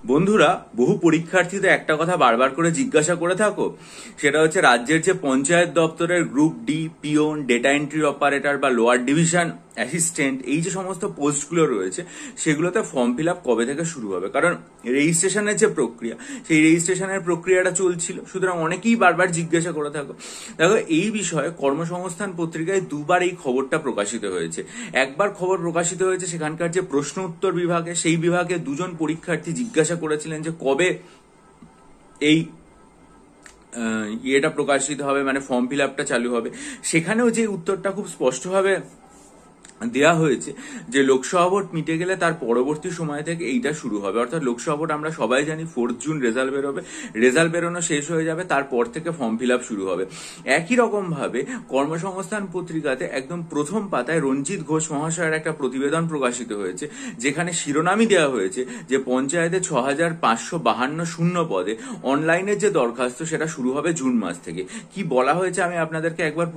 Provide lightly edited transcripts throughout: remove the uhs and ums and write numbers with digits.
বন্ধুরা, বহু পরীক্ষার্থীদের একটা কথা বারবার করে জিজ্ঞাসা করে থাকো, সেটা হচ্ছে রাজ্যের যে পঞ্চায়েত দপ্তরের group D, peon, data entry operator বা লোয়ার ডিভিশন অ্যাসিস্ট্যান্ট, এই যে সমস্ত পোস্টগুলো রয়েছে সেগুলোতে ফর্ম ফিল আপ কবে থেকে শুরু হবে। কারণ রেজিস্ট্রেশনের যে প্রক্রিয়া, সেই রেজিস্ট্রেশনের প্রক্রিয়াটা চলছিল, সুতরাং অনেকেই বারবার জিজ্ঞাসা করে থাকো। দেখো, এই বিষয়ে কর্মসংস্থান পত্রিকায় দুবার এই খবরটা প্রকাশিত হয়েছে। একবার খবর প্রকাশিত হয়েছে সেখানকার যে প্রশ্ন উত্তর বিভাগে, সেই বিভাগে দুজন পরীক্ষার্থী জিজ্ঞাসা করেছিলেন যে কবে এই ইয়েটা প্রকাশিত হবে, মানে ফর্ম ফিল আপটা চালু হবে। সেখানেও যে উত্তরটা খুব স্পষ্টভাবে দেয়া হয়েছে যে লোকসভা ভোট মিটে গেলে তার পরবর্তী সময় থেকে এইটা শুরু হবে। অর্থাৎ লোকসভা ভোট আমরা সবাই জানি 4 জুন রেজাল্ট বেরোবে, রেজাল্ট বেরোনো শেষ হয়ে যাবে, তারপর থেকে ফর্ম ফিল আপ শুরু হবে। একই রকম ভাবে কর্মসংস্থান পত্রিকাতে একদম প্রথম পাতায় রঞ্জিত ঘোষ মহাশয়ের একটা প্রতিবেদন প্রকাশিত হয়েছে, যেখানে শিরোনামই দেওয়া হয়েছে যে পঞ্চায়েতে 6552 শূন্য পদে অনলাইনের যে দরখাস্ত সেটা শুরু হবে জুন মাস থেকে। কি বলা হয়েছে আমি আপনাদেরকে একবার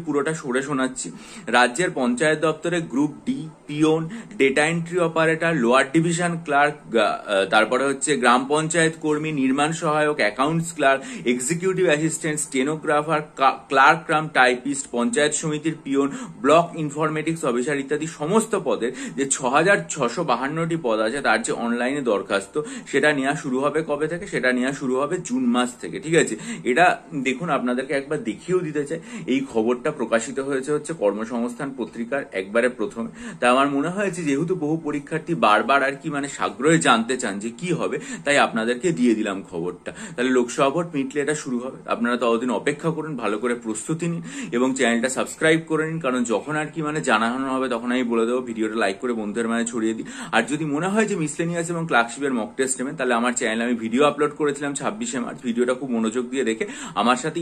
পুরোটা সরে শোনাচ্ছি। রাজ্যের পঞ্চায়েত দপ্তরে group D, peon, data entry operator, lower division clerk, তারপরে হচ্ছে গ্রাম পঞ্চায়েত কর্মী, নির্মাণ সহায়ক, accounts clerk, executive assistant, stenographer, clerk cum typist, panchayat সমিতির পিওন, ব্লক ইনফরমেটিক্স অফিসার ইত্যাদি সমস্ত পদের যে 6652টি পদ আছে তার যে অনলাইনে দরখাস্ত সেটা নেওয়া শুরু হবে কবে থেকে? সেটা নেওয়া শুরু হবে জুন মাস থেকে। ঠিক আছে, এটা দেখুন, আপনাদেরকে একবার দেখিয়েও দিতে চাই। এই খবরটা প্রকাশিত হয়েছে হচ্ছে কর্মসংস্থান পত্রিকার একবারে প্রথমে। তা আমার মনে হয়েছে যেহেতু বহু পরীক্ষার্থী বারবার আর কি মানে সাগ্রহে জানতে চান যে কি হবে, তাই আপনাদেরকে দিয়ে দিলাম খবরটা। তাহলে লোকসভা ভোট মিটলে এটা শুরু হবে, আপনারা ততদিন অপেক্ষা করুন, ভালো করে প্রস্তুতি নিন এবং চ্যানেলটা সাবস্ক্রাইব করে নিন। কারণ যখন আর কি মানে জানানো হবে তখন আমি বলে দেবো, ভিডিওটা লাইক করে বন্ধুদের মাঝে ছড়িয়ে দিই। আর যদি মনে হয় যে মিসলেনিয়াস এবং ক্লার্কশিপের মক টেস্ট নেবেন, তাহলে আমার চ্যানেলে আমি ভিডিও আপলোড করেছিলাম 26শে মার্চ, ভিডিওটা খুব মনোযোগ দিয়ে দেখে আমার সাথে